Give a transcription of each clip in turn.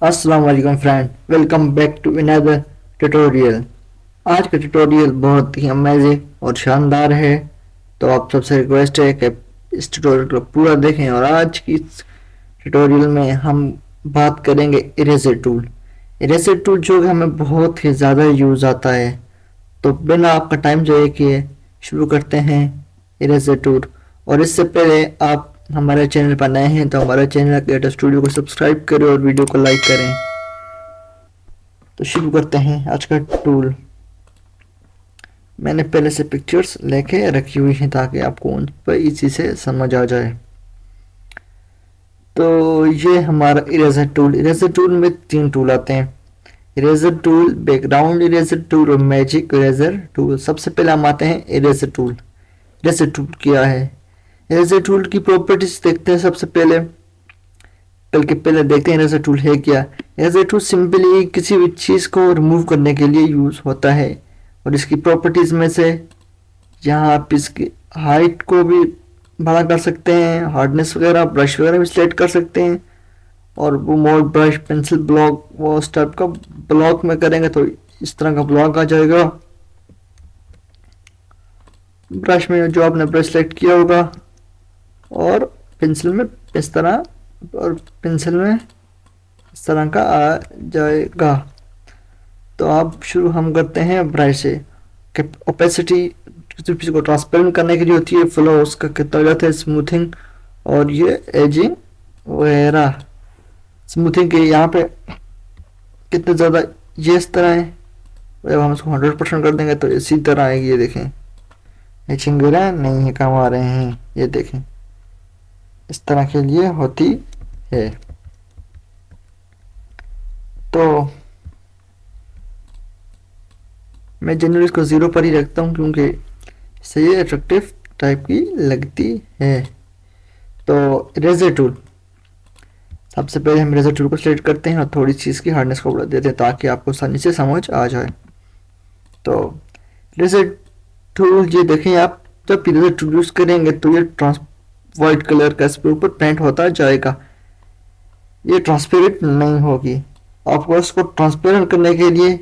अस्सलाम वालेकुम friend, welcome back to another tutorial. आज का ट्यूटोरियल बहुत ही अमेजिंग और शानदार है। तो आप सबसे रिक्वेस्ट है कि इस ट्यूटोरियल को पूरा देखें। और आज की इस ट्यूटोरियल में हम बात करेंगे इरेजर टूल। इरेजर टूल जो है हमें बहुत ही ज़्यादा यूज़ आता है। तो बिना आपका टाइम ज़ाया किए शुरू करते हैं इरेजर टूल। और इससे पहले आप हमारे चैनल पर नए हैं तो हमारे चैनल क्रिएटर स्टूडियो को सब्सक्राइब करें और वीडियो को लाइक करें। तो शुरू करते हैं आज का टूल। मैंने पहले से पिक्चर्स लेके रखी हुई हैं ताकि आपको उन पर इसी से समझ आ जाए। तो ये हमारा इरेजर टूल। इरेजर टूल में 3 टूल आते हैं, eraser tool, background eraser tool और मैजिक इरेजर टूल। सबसे पहले हम आते हैं इरेजर टूल। इरेजर टूल क्या है? इरेजर टूल की प्रॉपर्टीज देखते हैं सबसे पहले। बल्कि पहले देखते हैं इरेजर टूल है क्या। इरेजर टूल सिंपली किसी भी चीज़ को रिमूव करने के लिए यूज़ होता है। और इसकी प्रॉपर्टीज में से यहाँ आप इसकी हाइट को भी बड़ा कर सकते हैं, हार्डनेस वगैरह, ब्रश वगैरह भी सिलेक्ट कर सकते हैं। और वो मोड, ब्रश, पेंसिल ब्लॉक, वो उस टाइप का ब्लॉक में करेंगे तो इस तरह का ब्लॉक आ जाएगा। ब्रश में जो आपने ब्रश सेलेक्ट किया होगा और पेंसिल में इस तरह, और पेंसिल में इस तरह का आ जाएगा। तो अब शुरू हम करते हैं ब्रश से। ओपेसिटी किसी चीज़ को ट्रांसपेरेंट करने के लिए होती है, फ्लो उसका कितना जाता है, स्मूथिंग और ये एजिंग वगैरह। स्मूथिंग के यहाँ पे कितने ज़्यादा ये इस तरह है, जब हम इसको 100% कर देंगे तो इसी तरह आएगी। ये देखें, एजिंग वगैरह नहीं है, कम आ रहे हैं, ये देखें इस तरह के लिए होती है। तो मैं जनरली इसको 0 पर ही रखता हूँ क्योंकि इससे ये अट्रैक्टिव टाइप की लगती है। तो इरेजर टूल, सबसे पहले हम इरेजर टूल को सिलेक्ट करते हैं और थोड़ी चीज़ की हार्डनेस को बढ़ा देते हैं ताकि आपको आसानी से समझ आ जाए। तो इरेजर टूल ये देखें, आप जब इरेजर टूल यूज़ करेंगे तो ये वाइट कलर का इसके ऊपर पेंट होता जाएगा, ये ट्रांसपेरेंट नहीं होगी। आपको इसको ट्रांसपेरेंट करने के लिए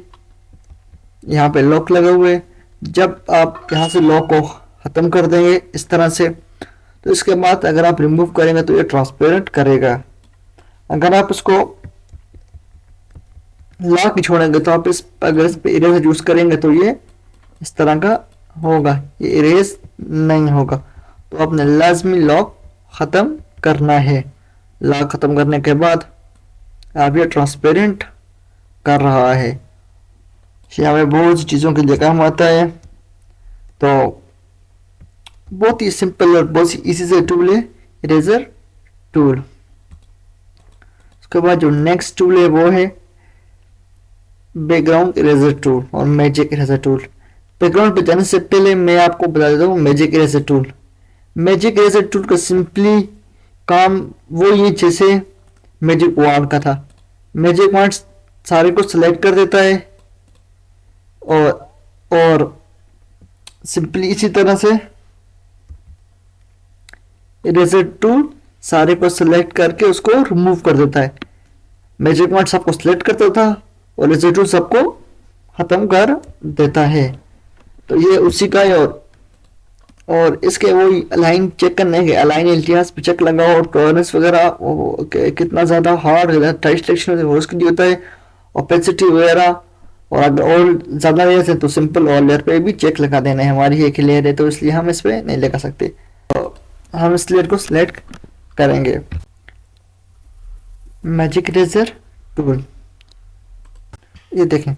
यहाँ पे लॉक लगा हुआ है। जब आप यहाँ से लॉक को ख़त्म कर देंगे इस तरह से, तो इसके बाद अगर आप रिमूव करेंगे तो ये ट्रांसपेरेंट करेगा। अगर आप इसको लॉक ही छोड़ेंगे तो आप अगर इस पे इरेज यूज़ करेंगे तो ये इस तरह का होगा, ये इरेज नहीं होगा। तो आपने लाजमी लॉक ख़त्म करना है। लॉक ख़त्म करने के बाद आप ये ट्रांसपेरेंट कर रहा है। ये हमें बहुत सी चीज़ों के लिए काम आता है। तो बहुत ही सिंपल और बहुत ही इजी से टूल है इरेजर टूल। उसके बाद जो नेक्स्ट टूल है वो है बैकग्राउंड इरेजर टूल और मैजिक इरेजर टूल। बैकग्राउंड पे जाने से पहले मैं आपको बता देता हूँ magic eraser tool. Magic eraser tool का सिंपली काम वो ये जैसे मैजिक वॉन्ड का था। मैजिक वॉन्ड सारे को सिलेक्ट कर देता है और सिंपली इसी तरह से इरेजर टूल सारे को सिलेक्ट करके उसको रिमूव कर देता है। मैजिक वॉन्ड सबको सिलेक्ट करता था और इरेजर टूल सबको ख़त्म कर देता है। तो ये उसी का है। और इसके वो अलाइन चेक करने के अलाइन इल्तिहास पे चेक लगाओ और टॉलरेंस वगैरह कितना ज़्यादा हार्ड है, टाइट सिलेक्शन हो उसके लिए होता है, ओपेसिटी वगैरह। और अगर और ज़्यादा लेयर है तो सिंपल और लेयर पे भी चेक लगा देना है। हमारी एक ही लेयर है तो इसलिए हम इस पर नहीं लगा सकते। तो हम इस लेयर को सिलेक्ट करेंगे मैजिक इरेजर टूल। ये देखें,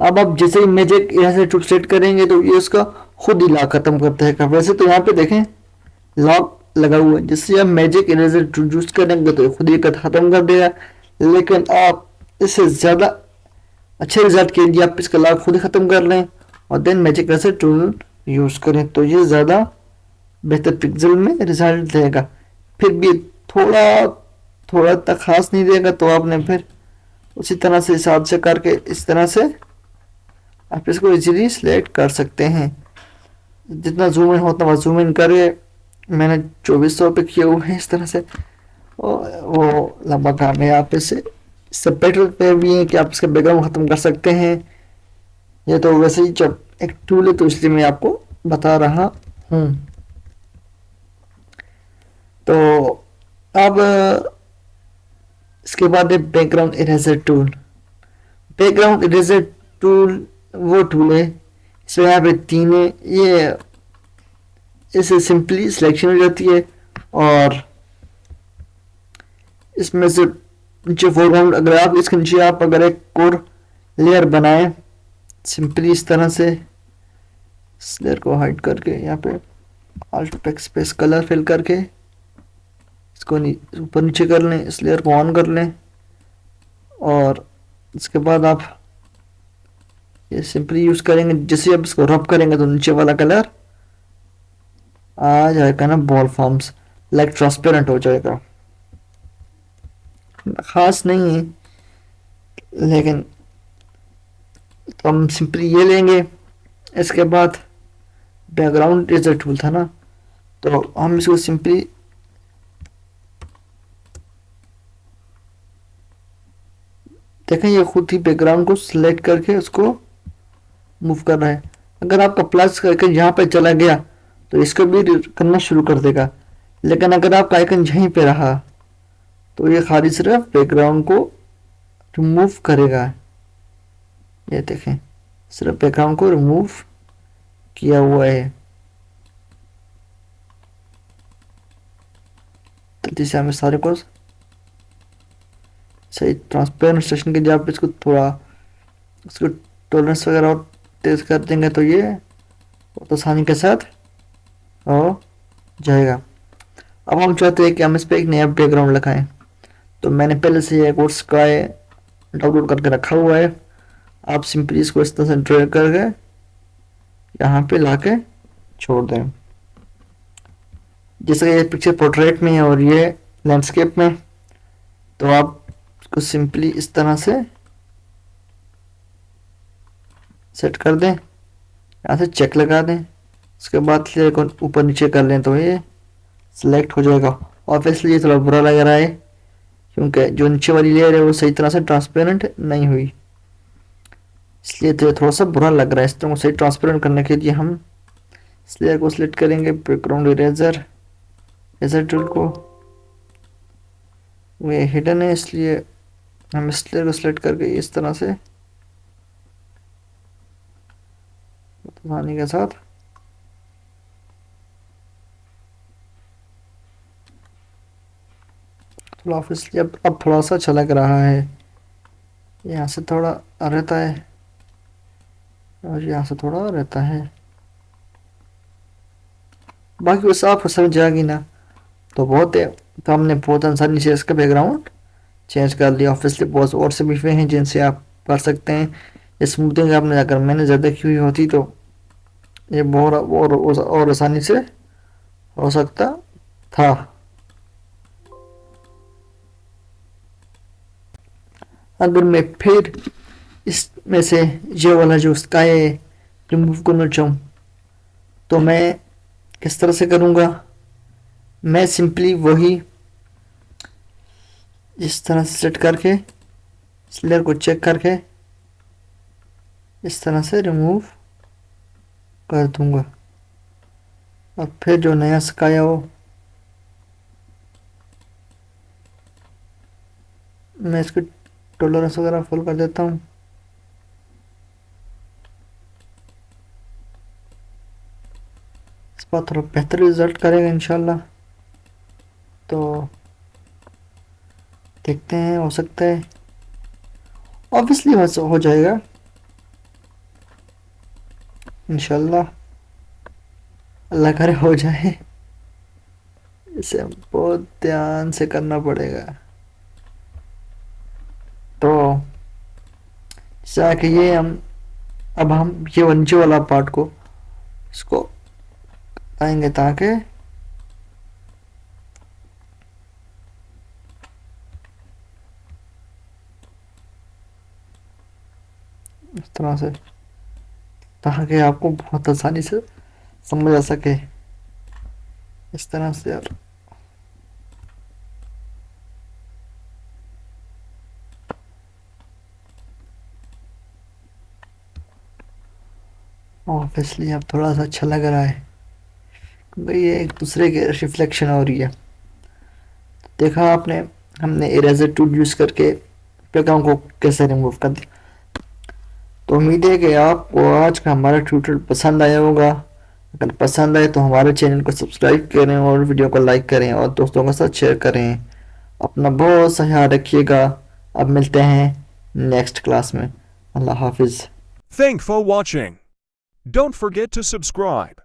अब आप जैसे ही मैजिक इरेजर टूल सेलेक्ट करेंगे तो ये उसका खुद ही लॉक खत्म करता है। वैसे तो यहाँ पे देखें लॉक लगा हुआ है, जिससे आप मैजिक इरेजर टूल यूज करेंगे तो खुद ही खत्म कर देगा। लेकिन आप इससे ज़्यादा अच्छे रिजल्ट के लिए आप इसका लॉक खुद ही ख़त्म कर लें और then magic eraser tool use करें तो ये ज़्यादा बेहतर पिक्सल में रिजल्ट देगा। फिर भी थोड़ा तक खास नहीं देगा तो आपने फिर उसी तरह से हिसाब से करके इस तरह से आप इसको इजीली सिलेक्ट कर सकते हैं। जितना जूम इन होता है जूम इन करके मैंने 2400 पे किया हुआ है इस तरह से। वो लंबा काम है, आप इसे इससे बेटर पे भी है कि आप इसका बैकग्राउंड खत्म कर सकते हैं। ये तो वैसे ही जब एक टूल है तो इसलिए मैं आपको बता रहा हूँ। तो अब इसके बाद है background eraser tool. Background eraser tool वो टूल है, इसमें यहाँ पे तीन है। ये इससे सिंपली सिलेक्शन हो जाती है और इसमें से नीचे फोरग्राउंड, अगर आप इसके नीचे आप अगर एक और लेयर बनाएं सिंपली इस तरह से, इस लेयर को हाइड करके यहाँ पे आल्ट बैकस्पेस कलर फिल करके इसको ऊपर नीचे कर लें, इस लेयर को ऑन कर लें और इसके बाद आप ये सिंपली यूज करेंगे। जैसे आप इसको रब करेंगे तो नीचे वाला कलर आ जाएगा ना, बॉल फॉर्म्स लाइक ट्रांसपेरेंट हो जाएगा। खास नहीं है लेकिन तो हम सिंपली ये लेंगे। इसके बाद बैकग्राउंड इरेजर टूल था ना, तो हम इसको सिंपली देखें ये खुद ही बैकग्राउंड को सिलेक्ट करके उसको मूव कर रहा है। अगर आपका प्लस करके यहाँ पे चला गया तो इसको भी करना शुरू कर देगा, लेकिन अगर आपका आइकन यहीं पे रहा तो ये खाली सिर्फ बैकग्राउंड को रिमूव करेगा। ये देखें सिर्फ बैकग्राउंड को रिमूव किया हुआ है। जल्दी से हमें सारे को सही ट्रांसपेरेंट सेशन के लिए आप इसको थोड़ा इसको टॉलरेंस वगैरह और तेज कर देंगे तो ये बहुत आसानी के साथ हो जाएगा। अब हम चाहते हैं कि हम इस पर एक नया बैकग्राउंड लगाएं, तो मैंने पहले से एक और स्काई डाउनलोड करके रखा हुआ है। आप सिंपली इसको इस तरह से ड्रैग करके यहाँ पे लाके छोड़ दें। जैसे ये पिक्चर पोर्ट्रेट में है और ये लैंडस्केप में, तो आप इसको सिंपली इस तरह से सेट कर दें, यहाँ से चेक लगा दें। उसके बाद लेयर को ऊपर नीचे कर लें तो ये सिलेक्ट हो जाएगा। ऑब्वियसली ये थोड़ा बुरा लग रहा है क्योंकि जो नीचे वाली लेयर है वो सही तरह से ट्रांसपेरेंट नहीं हुई, इसलिए तो थोड़ा सा बुरा लग रहा है। इस तरह को सही ट्रांसपेरेंट करने के लिए हम इस लेयर को सिलेक्ट करेंगे, बैकग्राउंड इरेजर टूल को, ये हिडन है इसलिए हम इस लेयर को सिलेक्ट करके इस तरह से आसानी के साथ थोड़ा ऑब्वियसली अब थोड़ा सा अच्छा लग रहा है। यहाँ से थोड़ा रहता है और यहाँ से थोड़ा रहता है, बाकी वैसे आपको समझ आ गई ना, तो बहुत है। तो हमने बहुत आसानी से इसका बैकग्राउंड चेंज कर लिया। ऑब्वियसली बहुत और से भी वे हैं जिनसे आप कर सकते हैं। स्मूथिंग आपने अगर मैंने ज़्यादा की हुई होती तो ये बहुत और आसानी से हो सकता था। अगर मैं फिर इसमें से ये वाला जो स्काई रिमूव करना चाहूँ तो मैं किस तरह से करूँगा? मैं सिंपली वही इस तरह से सेट करके इस लेयर को चेक करके इस तरह से रिमूव कर दूंगा। अब फिर जो नया स्काई है वो मैं इसकी टॉलरेंस वगैरह फुल कर देता हूँ। इस बार थोड़ा बेहतर रिजल्ट करेगा इंशाल्लाह, तो देखते हैं, हो सकता है ऑब्वियसली हो जाएगा इंशाल्लाह, अल्लाह करे हो जाए। इसे बहुत ध्यान से करना पड़ेगा। तो जाके ये अब हम ये नीचे वाला पार्ट को इसको आएंगे ताकि इस तरह से, ताकि आपको बहुत आसानी से समझ आ सके इस तरह से। यार ऑब्वियसली अब थोड़ा सा अच्छा लग रहा है क्योंकि ये एक दूसरे के रिफ्लेक्शन हो रही है। देखा आपने, हमने इरेजर टूल यूज़ करके बैकग्राउंड को कैसे रिमूव कर दिया। तो उम्मीद है कि आपको आज का हमारा ट्यूटोरियल पसंद आया होगा। अगर पसंद आए तो हमारे चैनल को सब्सक्राइब करें और वीडियो को लाइक करें और दोस्तों के साथ शेयर करें। अपना बहुत सा ख्याल रखिएगा। अब मिलते हैं नेक्स्ट क्लास में। अल्लाह हाफिज़। Thanks for watching. Don't forget to subscribe.